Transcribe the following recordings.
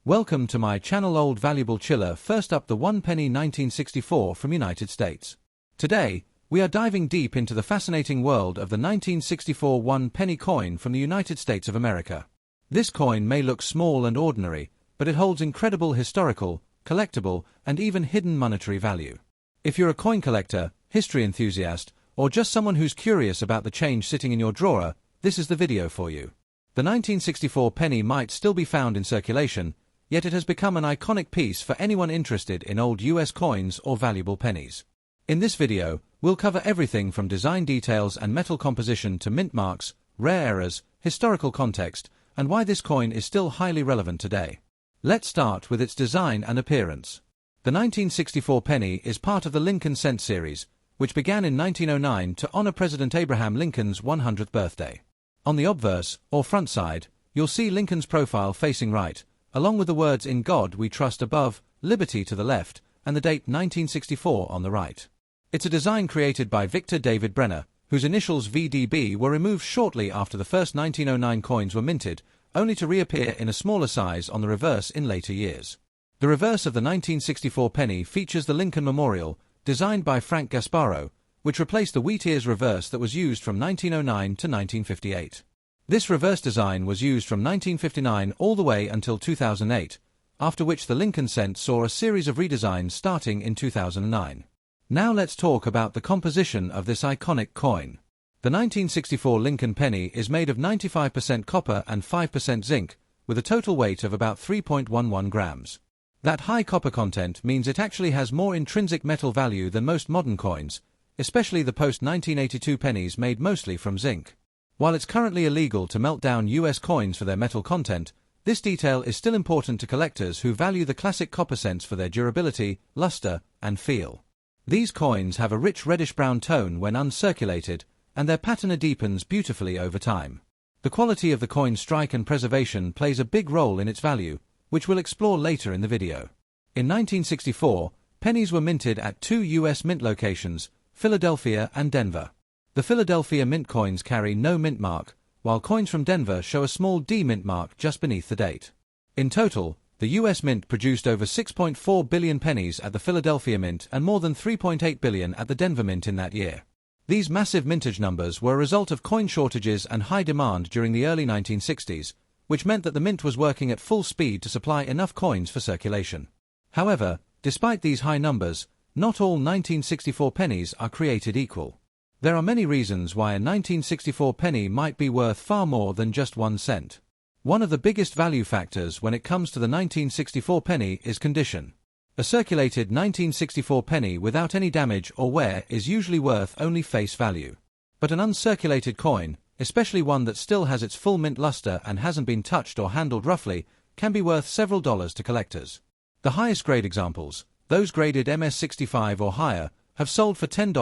Welcome to my channel. Old Valuable Chiller. First up, the 1 penny 1964 from United States. Today, we are diving deep into the fascinating world of the 1964 1 penny coin from the United States of America. This coin may look small and ordinary, but it holds incredible historical, collectible, and even hidden monetary value. If you're a coin collector, history enthusiast, or just someone who's curious about the change sitting in your drawer, this is the video for you. The 1964 penny might still be found in circulation, yet it has become an iconic piece for anyone interested in old US coins or valuable pennies. In this video, we'll cover everything from design details and metal composition to mint marks, rare errors, historical context, and why this coin is still highly relevant today. Let's start with its design and appearance. The 1964 penny is part of the Lincoln Cent series, which began in 1909 to honor President Abraham Lincoln's 100th birthday. On the obverse, or front side, you'll see Lincoln's profile facing right, along with the words "In God We Trust" above, "Liberty" to the left, and the date 1964 on the right. It's a design created by Victor David Brenner, whose initials VDB were removed shortly after the first 1909 coins were minted, only to reappear in a smaller size on the reverse in later years. The reverse of the 1964 penny features the Lincoln Memorial, designed by Frank Gasparro, which replaced the wheat ears reverse that was used from 1909 to 1958. This reverse design was used from 1959 all the way until 2008, after which the Lincoln Cent saw a series of redesigns starting in 2009. Now let's talk about the composition of this iconic coin. The 1964 Lincoln penny is made of 95% copper and 5% zinc, with a total weight of about 3.11 grams. That high copper content means it actually has more intrinsic metal value than most modern coins, especially the post-1982 pennies made mostly from zinc. While it's currently illegal to melt down US coins for their metal content, this detail is still important to collectors who value the classic copper cents for their durability, luster, and feel. These coins have a rich reddish-brown tone when uncirculated, and their patina deepens beautifully over time. The quality of the coin's strike and preservation plays a big role in its value, which we'll explore later in the video. In 1964, pennies were minted at 2 US mint locations, Philadelphia and Denver. The Philadelphia mint coins carry no mint mark, while coins from Denver show a small D mint mark just beneath the date. In total, the US Mint produced over 6.4 billion pennies at the Philadelphia Mint and more than 3.8 billion at the Denver Mint in that year. These massive mintage numbers were a result of coin shortages and high demand during the early 1960s, which meant that the mint was working at full speed to supply enough coins for circulation. However, despite these high numbers, not all 1964 pennies are created equal. There are many reasons why a 1964 penny might be worth far more than just 1 cent. One of the biggest value factors when it comes to the 1964 penny is condition. A circulated 1964 penny without any damage or wear is usually worth only face value. But an uncirculated coin, especially one that still has its full mint luster and hasn't been touched or handled roughly, can be worth several dollars to collectors. The highest grade examples, those graded MS65 or higher, have sold for $10,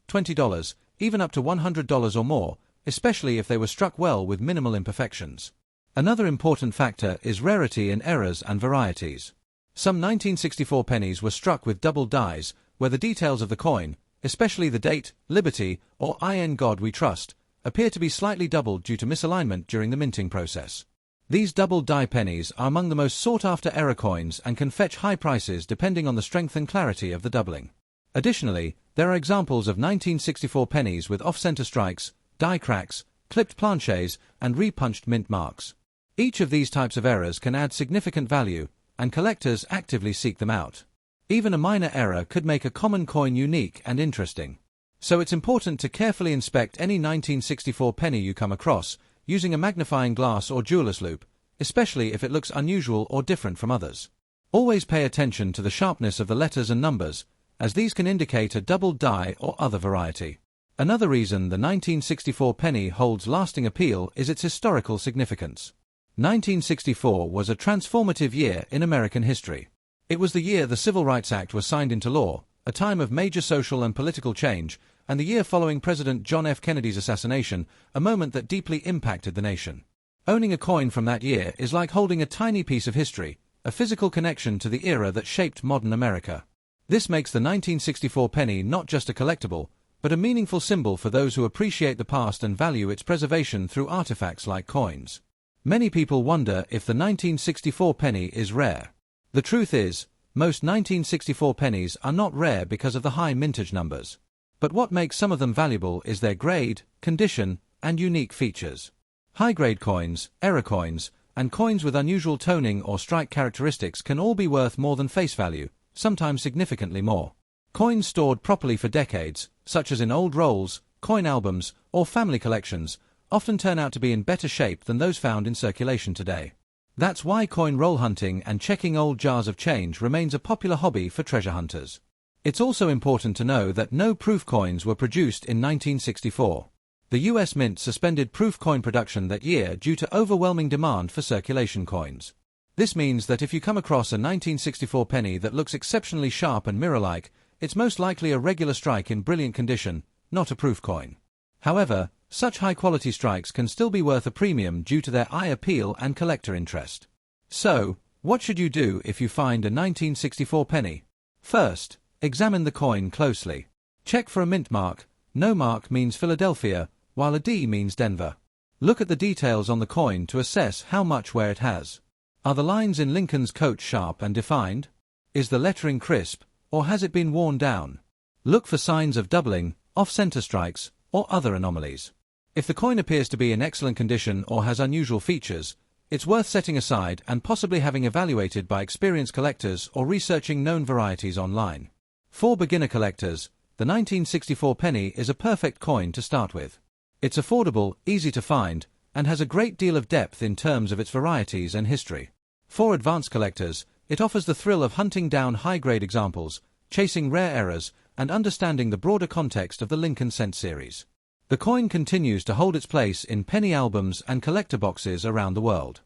$20, even up to $100 or more, especially if they were struck well with minimal imperfections. Another important factor is rarity in errors and varieties. Some 1964 pennies were struck with double dies, where the details of the coin, especially the date, Liberty, or "In God We Trust," appear to be slightly doubled due to misalignment during the minting process. These double die pennies are among the most sought-after error coins and can fetch high prices depending on the strength and clarity of the doubling. Additionally, there are examples of 1964 pennies with off-center strikes, die cracks, clipped planchets, and repunched mint marks. Each of these types of errors can add significant value, and collectors actively seek them out. Even a minor error could make a common coin unique and interesting. So it's important to carefully inspect any 1964 penny you come across, using a magnifying glass or jeweler's loupe, especially if it looks unusual or different from others. Always pay attention to the sharpness of the letters and numbers, as these can indicate a double die or other variety. Another reason the 1964 penny holds lasting appeal is its historical significance. 1964 was a transformative year in American history. It was the year the Civil Rights Act was signed into law, a time of major social and political change, and the year following President John F. Kennedy's assassination, a moment that deeply impacted the nation. Owning a coin from that year is like holding a tiny piece of history, a physical connection to the era that shaped modern America. This makes the 1964 penny not just a collectible, but a meaningful symbol for those who appreciate the past and value its preservation through artifacts like coins. Many people wonder if the 1964 penny is rare. The truth is, most 1964 pennies are not rare because of the high mintage numbers. But what makes some of them valuable is their grade, condition, and unique features. High-grade coins, error coins, and coins with unusual toning or strike characteristics can all be worth more than face value, sometimes significantly more. Coins stored properly for decades, such as in old rolls, coin albums, or family collections, often turn out to be in better shape than those found in circulation today. That's why coin roll hunting and checking old jars of change remains a popular hobby for treasure hunters. It's also important to know that no proof coins were produced in 1964. The US Mint suspended proof coin production that year due to overwhelming demand for circulation coins. This means that if you come across a 1964 penny that looks exceptionally sharp and mirror-like, it's most likely a regular strike in brilliant condition, not a proof coin. However, such high-quality strikes can still be worth a premium due to their eye appeal and collector interest. So, what should you do if you find a 1964 penny? First, examine the coin closely. Check for a mint mark. No mark means Philadelphia, while a D means Denver. Look at the details on the coin to assess how much wear it has. Are the lines in Lincoln's coat sharp and defined? Is the lettering crisp, or has it been worn down? Look for signs of doubling, off-center strikes, or other anomalies. If the coin appears to be in excellent condition or has unusual features, it's worth setting aside and possibly having evaluated by experienced collectors or researching known varieties online. For beginner collectors, the 1964 penny is a perfect coin to start with. It's affordable, easy to find, and has a great deal of depth in terms of its varieties and history. For advanced collectors, it offers the thrill of hunting down high-grade examples, chasing rare errors, and understanding the broader context of the Lincoln Cent series. The coin continues to hold its place in penny albums and collector boxes around the world.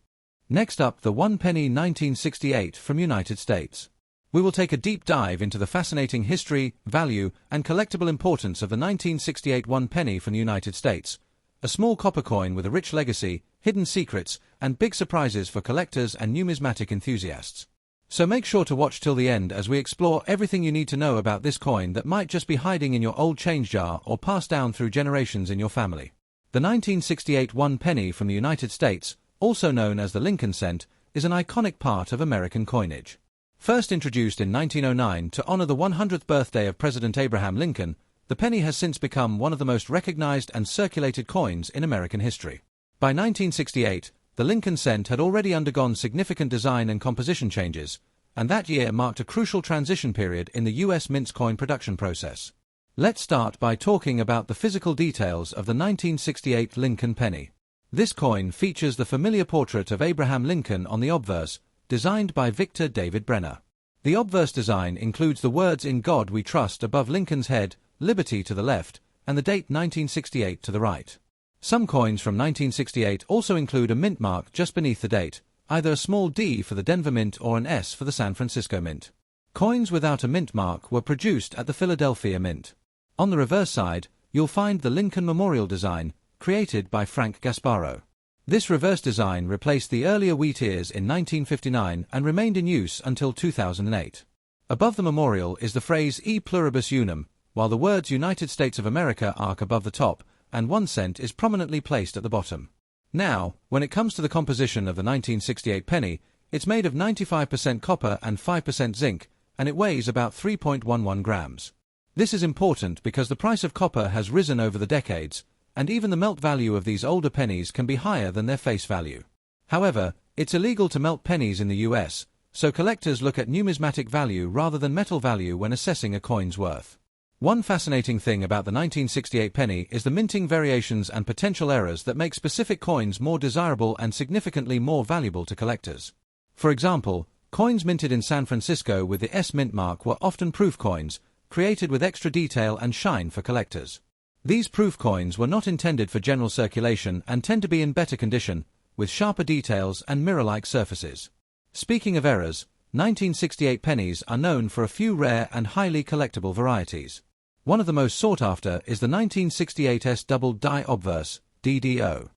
Next up, the 1 penny 1968 from United States. We will take a deep dive into the fascinating history, value, and collectible importance of the 1968 1 penny from the United States, a small copper coin with a rich legacy, hidden secrets, and big surprises for collectors and numismatic enthusiasts. So make sure to watch till the end as we explore everything you need to know about this coin that might just be hiding in your old change jar or passed down through generations in your family. The 1968 1 penny from the United States, also known as the Lincoln Cent, is an iconic part of American coinage. First introduced in 1909 to honor the 100th birthday of President Abraham Lincoln, the penny has since become one of the most recognized and circulated coins in American history. By 1968, the Lincoln Cent had already undergone significant design and composition changes, and that year marked a crucial transition period in the US Mint's coin production process. Let's start by talking about the physical details of the 1968 Lincoln penny. This coin features the familiar portrait of Abraham Lincoln on the obverse, designed by Victor David Brenner. The obverse design includes the words "In God We Trust" above Lincoln's head, "Liberty" to the left, and the date 1968 to the right. Some coins from 1968 also include a mint mark just beneath the date, either a small D for the Denver Mint or an S for the San Francisco Mint. Coins without a mint mark were produced at the Philadelphia Mint. On the reverse side, you'll find the Lincoln Memorial design, created by Frank Gasparo. This reverse design replaced the earlier wheat ears in 1959 and remained in use until 2008. Above the memorial is the phrase "E pluribus unum," while the words "United States of America" arc above the top, and 1 cent is prominently placed at the bottom. Now, when it comes to the composition of the 1968 penny, it's made of 95% copper and 5% zinc, and it weighs about 3.11 grams. This is important because the price of copper has risen over the decades, and even the melt value of these older pennies can be higher than their face value. However, it's illegal to melt pennies in the US, so collectors look at numismatic value rather than metal value when assessing a coin's worth. One fascinating thing about the 1968 penny is the minting variations and potential errors that make specific coins more desirable and significantly more valuable to collectors. For example, coins minted in San Francisco with the S mint mark were often proof coins, created with extra detail and shine for collectors. These proof coins were not intended for general circulation and tend to be in better condition, with sharper details and mirror-like surfaces. Speaking of errors, 1968 pennies are known for a few rare and highly collectible varieties. One of the most sought after is the 1968 S double die obverse, DDO.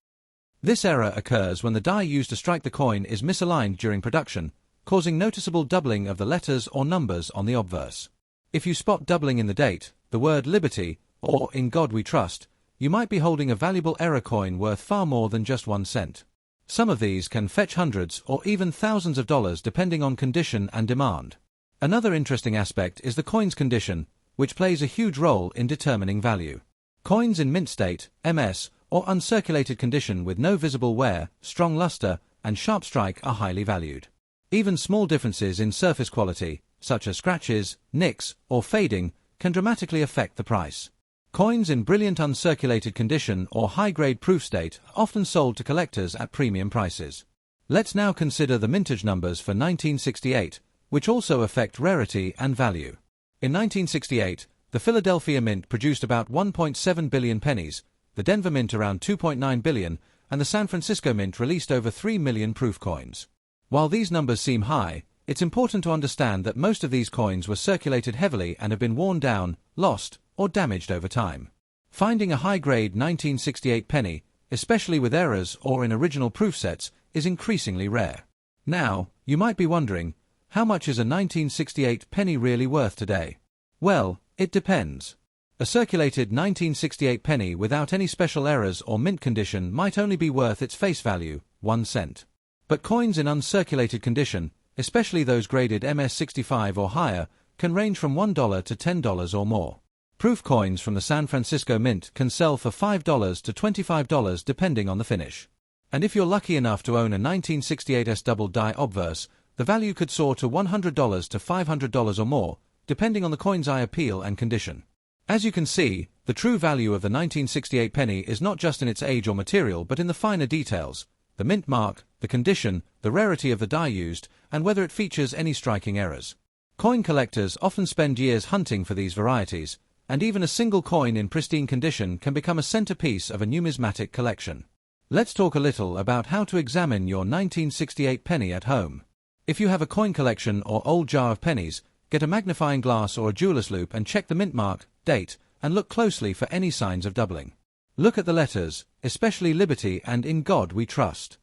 This error occurs when the die used to strike the coin is misaligned during production, causing noticeable doubling of the letters or numbers on the obverse. If you spot doubling in the date, the word "Liberty," or "In God We Trust," you might be holding a valuable error coin worth far more than just 1 cent. Some of these can fetch hundreds or even thousands of dollars depending on condition and demand. Another interesting aspect is the coin's condition, which plays a huge role in determining value. Coins in mint state, MS, or uncirculated condition with no visible wear, strong luster, and sharp strike are highly valued. Even small differences in surface quality, such as scratches, nicks, or fading, can dramatically affect the price. Coins in brilliant uncirculated condition or high-grade proof state are often sold to collectors at premium prices. Let's now consider the mintage numbers for 1968, which also affect rarity and value. In 1968, the Philadelphia Mint produced about 1.7 billion pennies, the Denver Mint around 2.9 billion, and the San Francisco Mint released over 3 million proof coins. While these numbers seem high, it's important to understand that most of these coins were circulated heavily and have been worn down, lost, or damaged over time. Finding a high-grade 1968 penny, especially with errors or in original proof sets, is increasingly rare. Now, you might be wondering, how much is a 1968 penny really worth today? Well, it depends. A circulated 1968 penny without any special errors or mint condition might only be worth its face value, 1 cent. But coins in uncirculated condition, especially those graded MS-65 or higher, can range from $1 to $10 or more. Proof coins from the San Francisco Mint can sell for $5 to $25 depending on the finish. And if you're lucky enough to own a 1968's double-die obverse, the value could soar to $100 to $500 or more, depending on the coin's eye appeal and condition. As you can see, the true value of the 1968 penny is not just in its age or material but in the finer details: the mint mark, the condition, the rarity of the die used, and whether it features any striking errors. Coin collectors often spend years hunting for these varieties, and even a single coin in pristine condition can become a centerpiece of a numismatic collection. Let's talk a little about how to examine your 1968 penny at home. If you have a coin collection or old jar of pennies, get a magnifying glass or a jeweler's loupe and check the mint mark, date, and look closely for any signs of doubling. Look at the letters, especially Liberty and In God We Trust.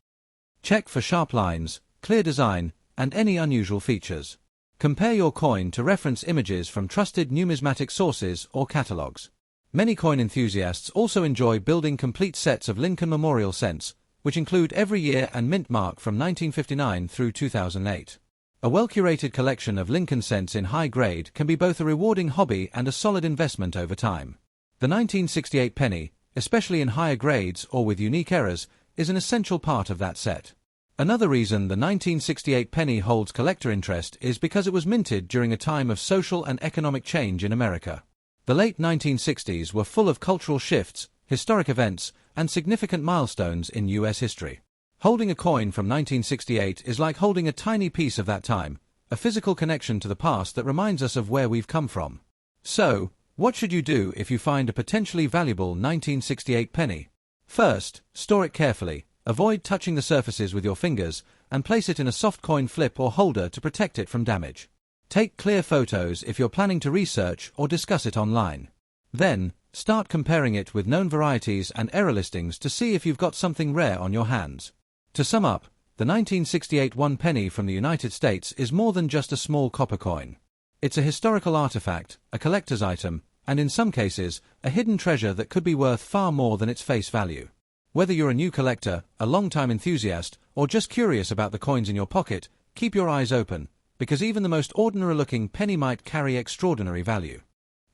Check for sharp lines, clear design, and any unusual features. Compare your coin to reference images from trusted numismatic sources or catalogs. Many coin enthusiasts also enjoy building complete sets of Lincoln Memorial cents, which include every year and mint mark from 1959 through 2008. A well-curated collection of Lincoln cents in high grade can be both a rewarding hobby and a solid investment over time. The 1968 penny, especially in higher grades or with unique errors, is an essential part of that set. Another reason the 1968 penny holds collector interest is because it was minted during a time of social and economic change in America. The late 1960s were full of cultural shifts, historic events, and significant milestones in U.S. history. Holding a coin from 1968 is like holding a tiny piece of that time, a physical connection to the past that reminds us of where we've come from. So, what should you do if you find a potentially valuable 1968 penny? First, store it carefully. Avoid touching the surfaces with your fingers, and place it in a soft coin flip or holder to protect it from damage. Take clear photos if you're planning to research or discuss it online. Then, start comparing it with known varieties and error listings to see if you've got something rare on your hands. To sum up, the 1968 1 penny from the United States is more than just a small copper coin. It's a historical artifact, a collector's item, and in some cases, a hidden treasure that could be worth far more than its face value. Whether you're a new collector, a long-time enthusiast, or just curious about the coins in your pocket, keep your eyes open, because even the most ordinary-looking penny might carry extraordinary value.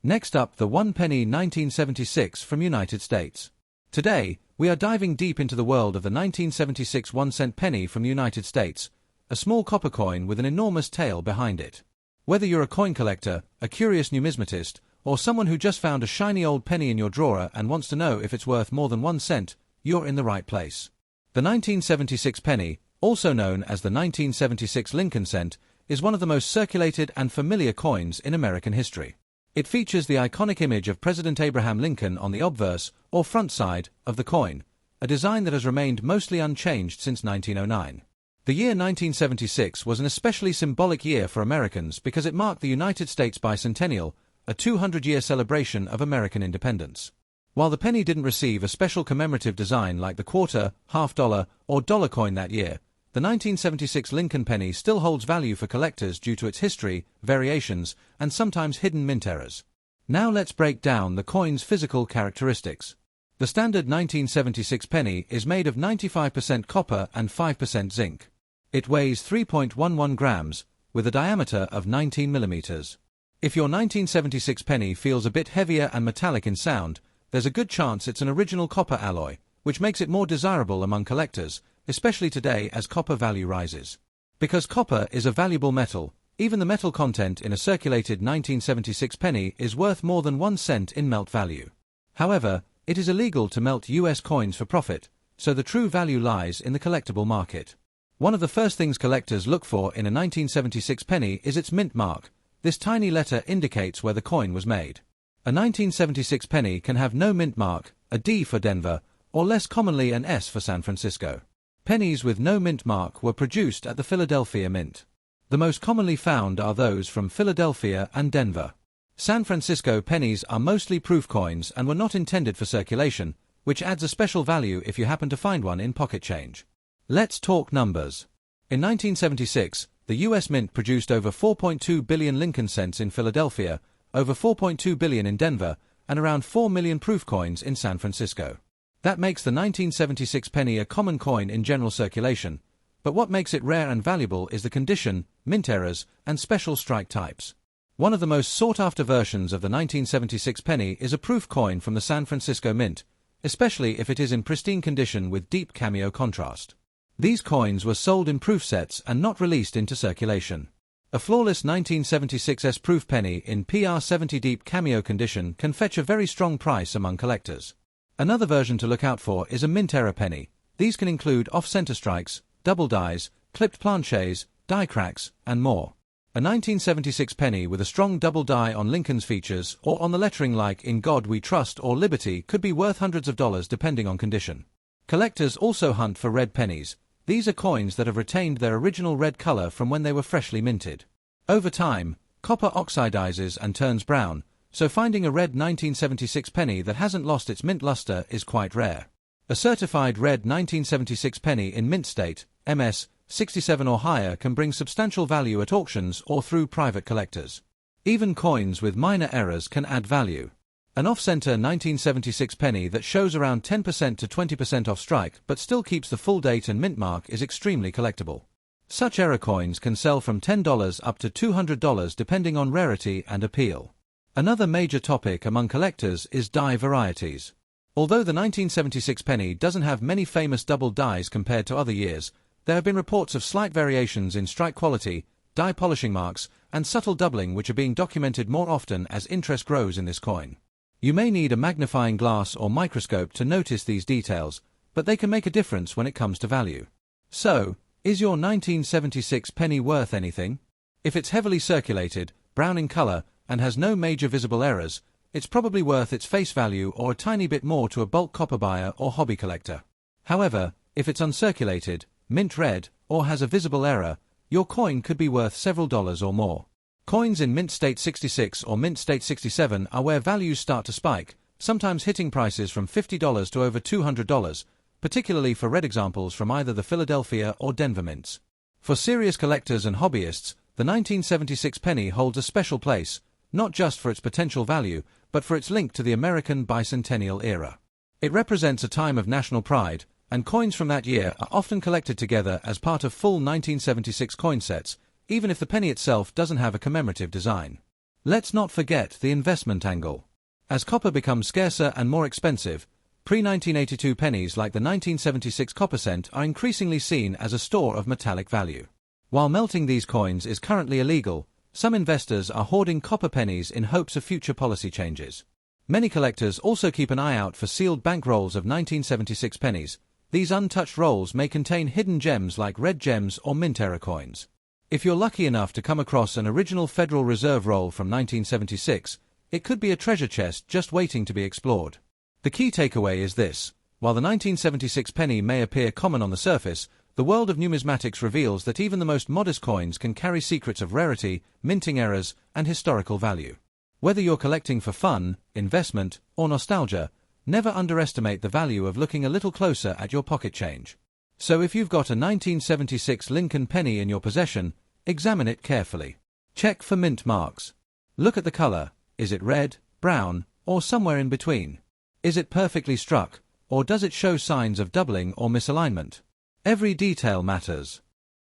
Next up, the 1 penny 1976 from United States. Today, we are diving deep into the world of the 1976 1-cent penny from the United States, a small copper coin with an enormous tale behind it. Whether you're a coin collector, a curious numismatist, or someone who just found a shiny old penny in your drawer and wants to know if it's worth more than 1 cent, you're in the right place. The 1976 penny, also known as the 1976 Lincoln cent, is one of the most circulated and familiar coins in American history. It features the iconic image of President Abraham Lincoln on the obverse, or front side, of the coin, a design that has remained mostly unchanged since 1909. The year 1976 was an especially symbolic year for Americans because it marked the United States bicentennial, a 200-year celebration of American independence. While the penny didn't receive a special commemorative design like the quarter, half-dollar, or dollar coin that year, the 1976 Lincoln penny still holds value for collectors due to its history, variations, and sometimes hidden mint errors. Now let's break down the coin's physical characteristics. The standard 1976 penny is made of 95% copper and 5% zinc. It weighs 3.11 grams, with a diameter of 19 millimeters. If your 1976 penny feels a bit heavier and metallic in sound, there's a good chance it's an original copper alloy, which makes it more desirable among collectors, especially today as copper value rises. Because copper is a valuable metal, even the metal content in a circulated 1976 penny is worth more than 1 cent in melt value. However, it is illegal to melt US coins for profit, so the true value lies in the collectible market. One of the first things collectors look for in a 1976 penny is its mint mark. This tiny letter indicates where the coin was made. A 1976 penny can have no mint mark, a D for Denver, or less commonly an S for San Francisco. Pennies with no mint mark were produced at the Philadelphia Mint. The most commonly found are those from Philadelphia and Denver. San Francisco pennies are mostly proof coins and were not intended for circulation, which adds a special value if you happen to find one in pocket change. Let's talk numbers. In 1976, the US Mint produced over 4.2 billion Lincoln cents in Philadelphia, over 4.2 billion in Denver, and around 4 million proof coins in San Francisco. That makes the 1976 penny a common coin in general circulation, but what makes it rare and valuable is the condition, mint errors, and special strike types. One of the most sought-after versions of the 1976 penny is a proof coin from the San Francisco Mint, especially if it is in pristine condition with deep cameo contrast. These coins were sold in proof sets and not released into circulation. A flawless 1976S proof penny in PR70 deep cameo condition can fetch a very strong price among collectors. Another version to look out for is a mint error penny. These can include off-center strikes, double dies, clipped planchets, die cracks, and more. A 1976 penny with a strong double die on Lincoln's features or on the lettering like "In God We Trust" or "Liberty" could be worth hundreds of dollars depending on condition. Collectors also hunt for red pennies. These are coins that have retained their original red color from when they were freshly minted. Over time, copper oxidizes and turns brown, so finding a red 1976 penny that hasn't lost its mint luster is quite rare. A certified red 1976 penny in mint state, MS 67 or higher, can bring substantial value at auctions or through private collectors. Even coins with minor errors can add value. An off-center 1976 penny that shows around 10% to 20% off strike but still keeps the full date and mint mark is extremely collectible. Such error coins can sell from $10 up to $200 depending on rarity and appeal. Another major topic among collectors is die varieties. Although the 1976 penny doesn't have many famous double dies compared to other years, there have been reports of slight variations in strike quality, die polishing marks, and subtle doubling which are being documented more often as interest grows in this coin. You may need a magnifying glass or microscope to notice these details, but they can make a difference when it comes to value. So, is your 1976 penny worth anything? If it's heavily circulated, brown in color, and has no major visible errors, it's probably worth its face value or a tiny bit more to a bulk copper buyer or hobby collector. However, if it's uncirculated, mint red, or has a visible error, your coin could be worth several dollars or more. Coins in mint state 66 or mint state 67 are where values start to spike, sometimes hitting prices from $50 to over $200, particularly for red examples from either the Philadelphia or Denver mints. For serious collectors and hobbyists, the 1976 penny holds a special place, not just for its potential value, but for its link to the American bicentennial era. It represents a time of national pride, and coins from that year are often collected together as part of full 1976 coin sets, even if the penny itself doesn't have a commemorative design. Let's not forget the investment angle. As copper becomes scarcer and more expensive, pre-1982 pennies like the 1976 copper cent are increasingly seen as a store of metallic value. While melting these coins is currently illegal, some investors are hoarding copper pennies in hopes of future policy changes. Many collectors also keep an eye out for sealed bank rolls of 1976 pennies. These untouched rolls may contain hidden gems like red gems or mint error coins. If you're lucky enough to come across an original Federal Reserve roll from 1976, it could be a treasure chest just waiting to be explored. The key takeaway is this: while the 1976 penny may appear common on the surface, the world of numismatics reveals that even the most modest coins can carry secrets of rarity, minting errors, and historical value. Whether you're collecting for fun, investment, or nostalgia, never underestimate the value of looking a little closer at your pocket change. So if you've got a 1976 Lincoln penny in your possession, examine it carefully. Check for mint marks. Look at the color. Is it red, brown, or somewhere in between? Is it perfectly struck, or does it show signs of doubling or misalignment? Every detail matters.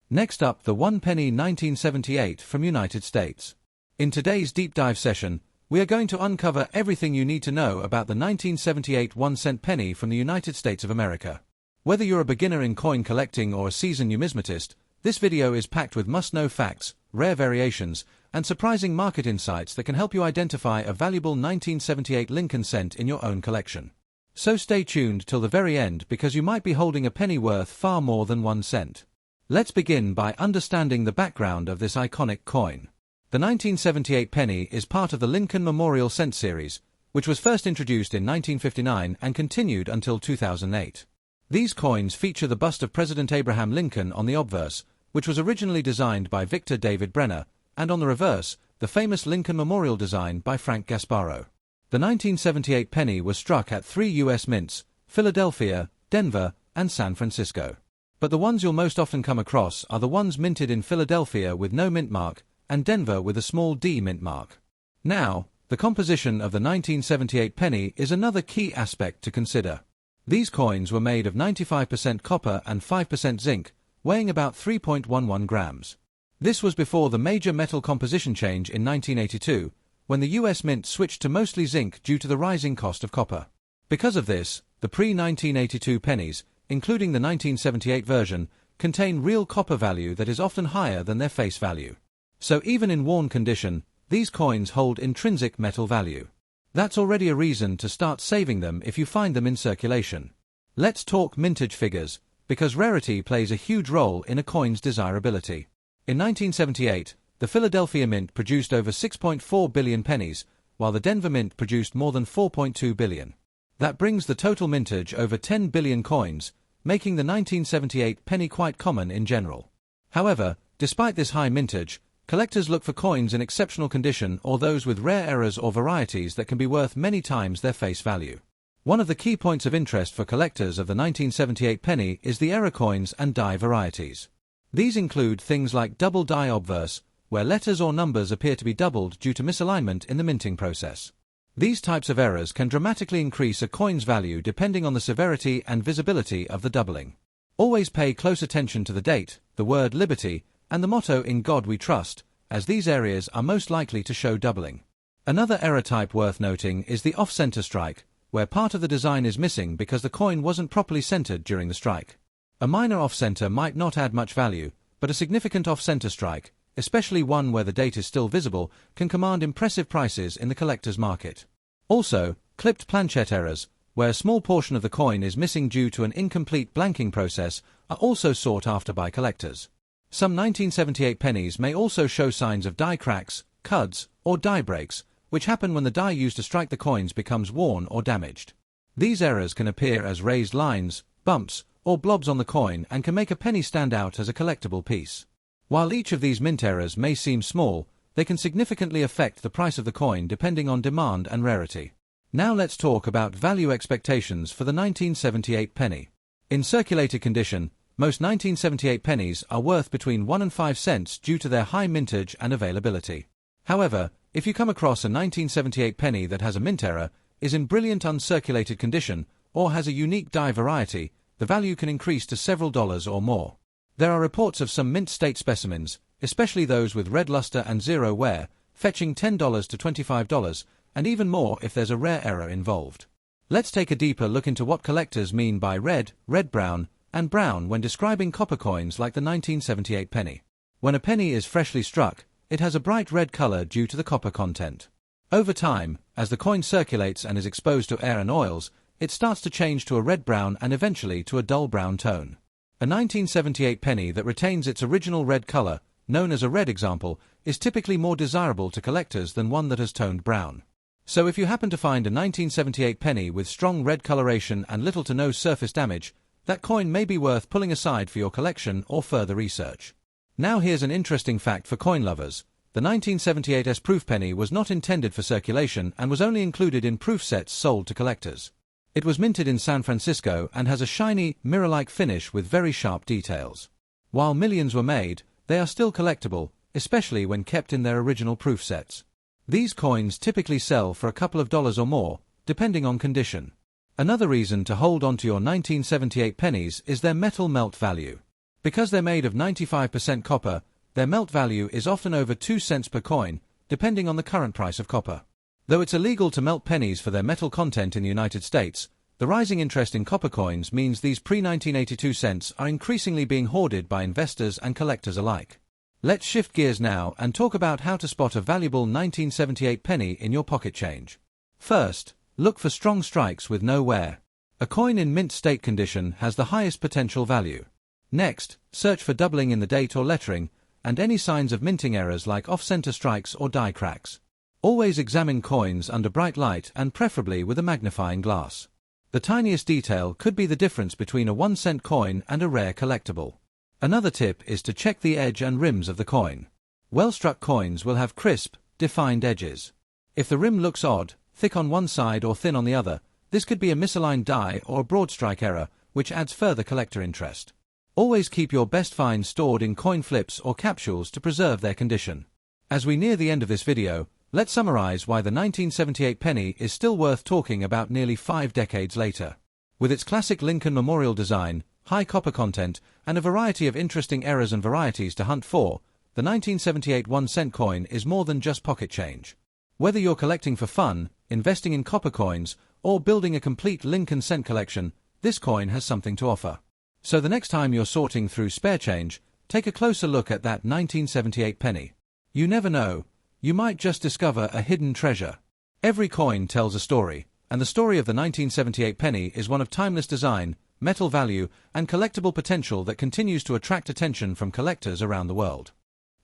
Next up, the 1 penny 1978 from United States. In today's deep dive session, we are going to uncover everything you need to know about the 1978 1-cent penny from the United States of America. Whether you're a beginner in coin collecting or a seasoned numismatist, this video is packed with must-know facts, rare variations, and surprising market insights that can help you identify a valuable 1978 Lincoln cent in your own collection. So stay tuned till the very end because you might be holding a penny worth far more than 1 cent. Let's begin by understanding the background of this iconic coin. The 1978 penny is part of the Lincoln Memorial Cent series, which was first introduced in 1959 and continued until 2008. These coins feature the bust of President Abraham Lincoln on the obverse, which was originally designed by Victor David Brenner, and on the reverse, the famous Lincoln Memorial design by Frank Gasparro. The 1978 penny was struck at 3 U.S. mints: Philadelphia, Denver, and San Francisco. But the ones you'll most often come across are the ones minted in Philadelphia with no mint mark, and Denver with a small D mint mark. Now, the composition of the 1978 penny is another key aspect to consider. These coins were made of 95% copper and 5% zinc, weighing about 3.11 grams. This was before the major metal composition change in 1982, when the U.S. Mint switched to mostly zinc due to the rising cost of copper. Because of this, the pre-1982 pennies, including the 1978 version, contain real copper value that is often higher than their face value. So even in worn condition, these coins hold intrinsic metal value. That's already a reason to start saving them if you find them in circulation. Let's talk mintage figures, because rarity plays a huge role in a coin's desirability. In 1978, the Philadelphia Mint produced over 6.4 billion pennies, while the Denver Mint produced more than 4.2 billion. That brings the total mintage over 10 billion coins, making the 1978 penny quite common in general. However, despite this high mintage, collectors look for coins in exceptional condition or those with rare errors or varieties that can be worth many times their face value. One of the key points of interest for collectors of the 1978 penny is the error coins and die varieties. These include things like double die obverse, where letters or numbers appear to be doubled due to misalignment in the minting process. These types of errors can dramatically increase a coin's value depending on the severity and visibility of the doubling. Always pay close attention to the date, the word liberty, and the motto "In God We Trust," as these areas are most likely to show doubling. Another error type worth noting is the off-center strike, where part of the design is missing because the coin wasn't properly centered during the strike. A minor off-center might not add much value, but a significant off-center strike, especially one where the date is still visible, can command impressive prices in the collector's market. Also, clipped planchette errors, where a small portion of the coin is missing due to an incomplete blanking process, are also sought after by collectors. Some 1978 pennies may also show signs of die cracks, cuds, or die breaks, which happen when the die used to strike the coins becomes worn or damaged. These errors can appear as raised lines, bumps, or blobs on the coin and can make a penny stand out as a collectible piece. While each of these mint errors may seem small, they can significantly affect the price of the coin depending on demand and rarity. Now let's talk about value expectations for the 1978 penny. In circulated condition, most 1978 pennies are worth between 1 and 5 cents due to their high mintage and availability. However, if you come across a 1978 penny that has a mint error, is in brilliant uncirculated condition, or has a unique die variety, the value can increase to several dollars or more. There are reports of some mint state specimens, especially those with red luster and zero wear, fetching $10 to $25, and even more if there's a rare error involved. Let's take a deeper look into what collectors mean by red, red-brown, and brown when describing copper coins like the 1978 penny. When a penny is freshly struck, it has a bright red color due to the copper content. Over time, as the coin circulates and is exposed to air and oils, it starts to change to a red-brown and eventually to a dull brown tone. A 1978 penny that retains its original red color, known as a red example, is typically more desirable to collectors than one that has toned brown. So if you happen to find a 1978 penny with strong red coloration and little to no surface damage, that coin may be worth pulling aside for your collection or further research. Now here's an interesting fact for coin lovers. The 1978 proof penny was not intended for circulation and was only included in proof sets sold to collectors. It was minted in San Francisco and has a shiny, mirror-like finish with very sharp details. While millions were made, they are still collectible, especially when kept in their original proof sets. These coins typically sell for a couple of dollars or more, depending on condition. Another reason to hold on to your 1978 pennies is their metal melt value. Because they're made of 95% copper, their melt value is often over 2 cents per coin, depending on the current price of copper. Though it's illegal to melt pennies for their metal content in the United States, the rising interest in copper coins means these pre-1982 cents are increasingly being hoarded by investors and collectors alike. Let's shift gears now and talk about how to spot a valuable 1978 penny in your pocket change. First, look for strong strikes with no wear. A coin in mint state condition has the highest potential value. Next, search for doubling in the date or lettering, and any signs of minting errors like off-center strikes or die cracks. Always examine coins under bright light and preferably with a magnifying glass. The tiniest detail could be the difference between a 1-cent coin and a rare collectible. Another tip is to check the edge and rims of the coin. Well-struck coins will have crisp, defined edges. If the rim looks odd, thick on one side or thin on the other, this could be a misaligned die or a broad strike error, which adds further collector interest. Always keep your best finds stored in coin flips or capsules to preserve their condition. As we near the end of this video, let's summarize why the 1978 penny is still worth talking about nearly 5 decades later. With its classic Lincoln Memorial design, high copper content, and a variety of interesting errors and varieties to hunt for, the 1978 1-cent coin is more than just pocket change. Whether you're collecting for fun, investing in copper coins, or building a complete Lincoln cent collection, this coin has something to offer. So the next time you're sorting through spare change, take a closer look at that 1978 penny. You never know, you might just discover a hidden treasure. Every coin tells a story, and the story of the 1978 penny is one of timeless design, metal value, and collectible potential that continues to attract attention from collectors around the world.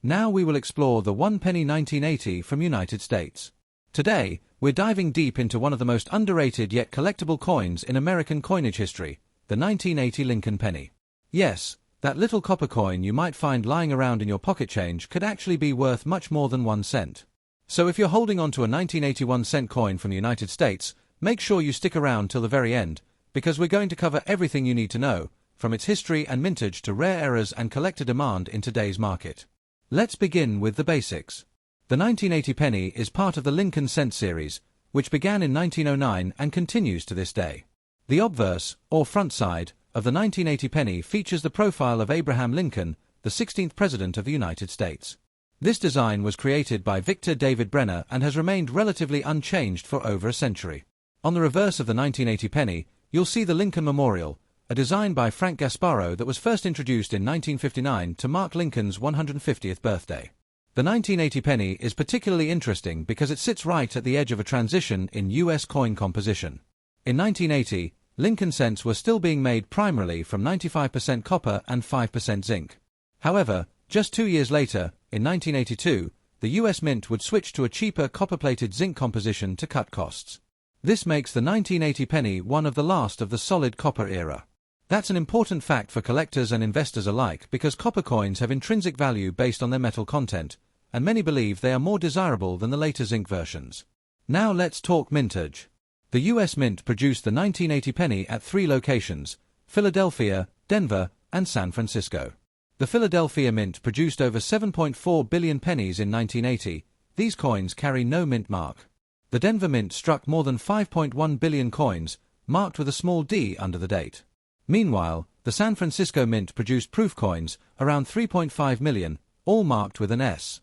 Now we will explore the 1 penny 1980 from United States. Today, we're diving deep into one of the most underrated yet collectible coins in American coinage history, the 1980 Lincoln penny. Yes, that little copper coin you might find lying around in your pocket change could actually be worth much more than 1 cent. So if you're holding on to a 1981 cent coin from the United States, make sure you stick around till the very end, because we're going to cover everything you need to know, from its history and mintage to rare errors and collector demand in today's market. Let's begin with the basics. The 1980 penny is part of the Lincoln cent series, which began in 1909 and continues to this day. The obverse, or front side, of the 1980 penny features the profile of Abraham Lincoln, the 16th President of the United States. This design was created by Victor David Brenner and has remained relatively unchanged for over a century. On the reverse of the 1980 penny, you'll see the Lincoln Memorial, a design by Frank Gasparro that was first introduced in 1959 to mark Lincoln's 150th birthday. The 1980 penny is particularly interesting because it sits right at the edge of a transition in U.S. coin composition. In 1980, Lincoln cents were still being made primarily from 95% copper and 5% zinc. However, just 2 years later, in 1982, the U.S. Mint would switch to a cheaper copper-plated zinc composition to cut costs. This makes the 1980 penny one of the last of the solid copper era. That's an important fact for collectors and investors alike because copper coins have intrinsic value based on their metal content, and many believe they are more desirable than the later zinc versions. Now let's talk mintage. The U.S. Mint produced the 1980 penny at 3 locations: Philadelphia, Denver, and San Francisco. The Philadelphia Mint produced over 7.4 billion pennies in 1980. These coins carry no mint mark. The Denver Mint struck more than 5.1 billion coins, marked with a small d under the date. Meanwhile, the San Francisco Mint produced proof coins, around 3.5 million, all marked with an S.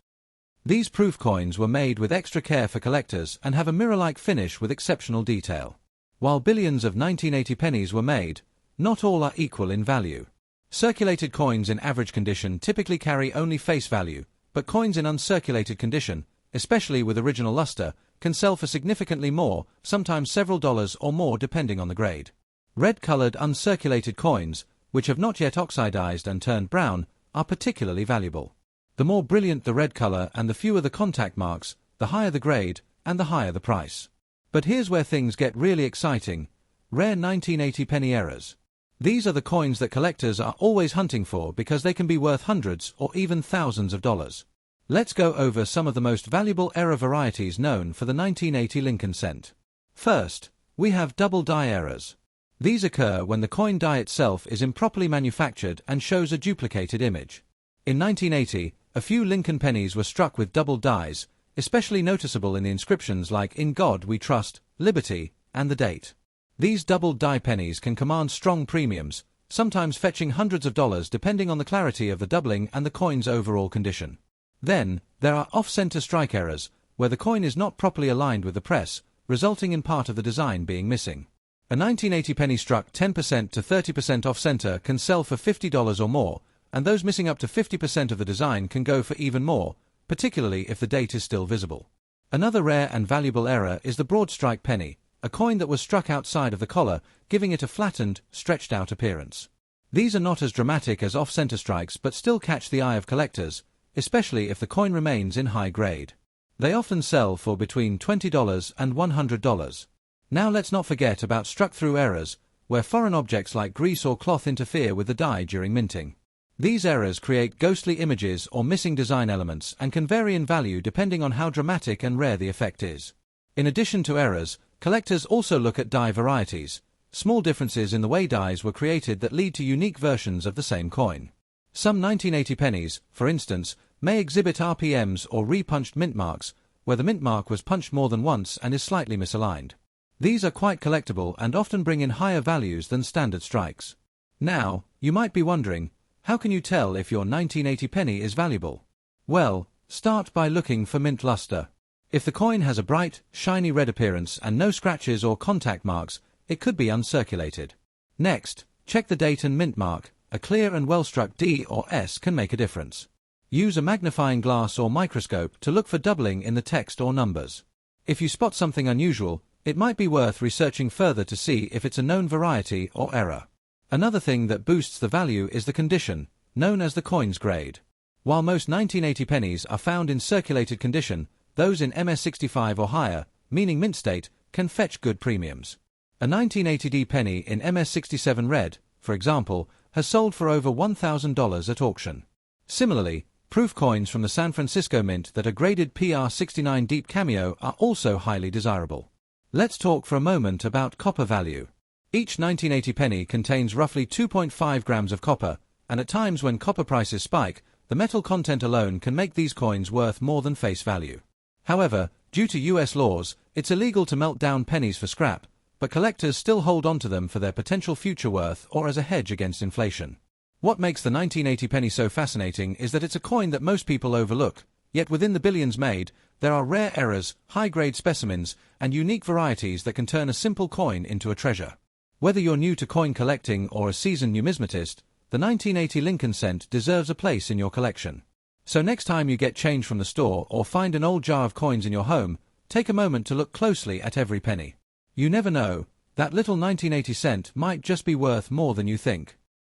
These proof coins were made with extra care for collectors and have a mirror-like finish with exceptional detail. While billions of 1980 pennies were made, not all are equal in value. Circulated coins in average condition typically carry only face value, but coins in uncirculated condition, especially with original luster, can sell for significantly more, sometimes several dollars or more depending on the grade. Red-colored uncirculated coins, which have not yet oxidized and turned brown, are particularly valuable. The more brilliant the red color and the fewer the contact marks, the higher the grade and the higher the price. But here's where things get really exciting: rare 1980 penny errors. These are the coins that collectors are always hunting for because they can be worth hundreds or even thousands of dollars. Let's go over some of the most valuable error varieties known for the 1980 Lincoln cent. First, we have double die errors. These occur when the coin die itself is improperly manufactured and shows a duplicated image. In 1980, a few Lincoln pennies were struck with double dies, especially noticeable in the inscriptions like "In God We Trust," "Liberty," and the date. These doubled die pennies can command strong premiums, sometimes fetching hundreds of dollars depending on the clarity of the doubling and the coin's overall condition. Then, there are off-center strike errors, where the coin is not properly aligned with the press, resulting in part of the design being missing. A 1980 penny struck 10% to 30% off-center can sell for $50 or more, and those missing up to 50% of the design can go for even more, particularly if the date is still visible. Another rare and valuable error is the broad strike penny, a coin that was struck outside of the collar, giving it a flattened, stretched-out appearance. These are not as dramatic as off-center strikes but still catch the eye of collectors, especially if the coin remains in high grade. They often sell for between $20 and $100. Now let's not forget about struck-through errors, where foreign objects like grease or cloth interfere with the die during minting. These errors create ghostly images or missing design elements and can vary in value depending on how dramatic and rare the effect is. In addition to errors, collectors also look at die varieties, small differences in the way dies were created that lead to unique versions of the same coin. Some 1980 pennies, for instance, may exhibit RPMs or re-punched mint marks, where the mint mark was punched more than once and is slightly misaligned. These are quite collectible and often bring in higher values than standard strikes. Now, you might be wondering, how can you tell if your 1980 penny is valuable? Well, start by looking for mint luster. If the coin has a bright, shiny red appearance and no scratches or contact marks, it could be uncirculated. Next, check the date and mint mark. A clear and well-struck D or S can make a difference. Use a magnifying glass or microscope to look for doubling in the text or numbers. If you spot something unusual, it might be worth researching further to see if it's a known variety or error. Another thing that boosts the value is the condition, known as the coin's grade. While most 1980 pennies are found in circulated condition, those in MS65 or higher, meaning mint state, can fetch good premiums. A 1980D penny in MS67 red, for example, has sold for over $1,000 at auction. Similarly, proof coins from the San Francisco Mint that are graded PR69 Deep Cameo are also highly desirable. Let's talk for a moment about copper value. Each 1980 penny contains roughly 2.5 grams of copper, and at times when copper prices spike, the metal content alone can make these coins worth more than face value. However, due to US laws, it's illegal to melt down pennies for scrap, but collectors still hold onto them for their potential future worth or as a hedge against inflation. What makes the 1980 penny so fascinating is that it's a coin that most people overlook, yet within the billions made, there are rare errors, high-grade specimens, and unique varieties that can turn a simple coin into a treasure. Whether you're new to coin collecting or a seasoned numismatist, the 1980 Lincoln cent deserves a place in your collection. So next time you get change from the store or find an old jar of coins in your home, take a moment to look closely at every penny. You never know, that little 1980 cent might just be worth more than you think.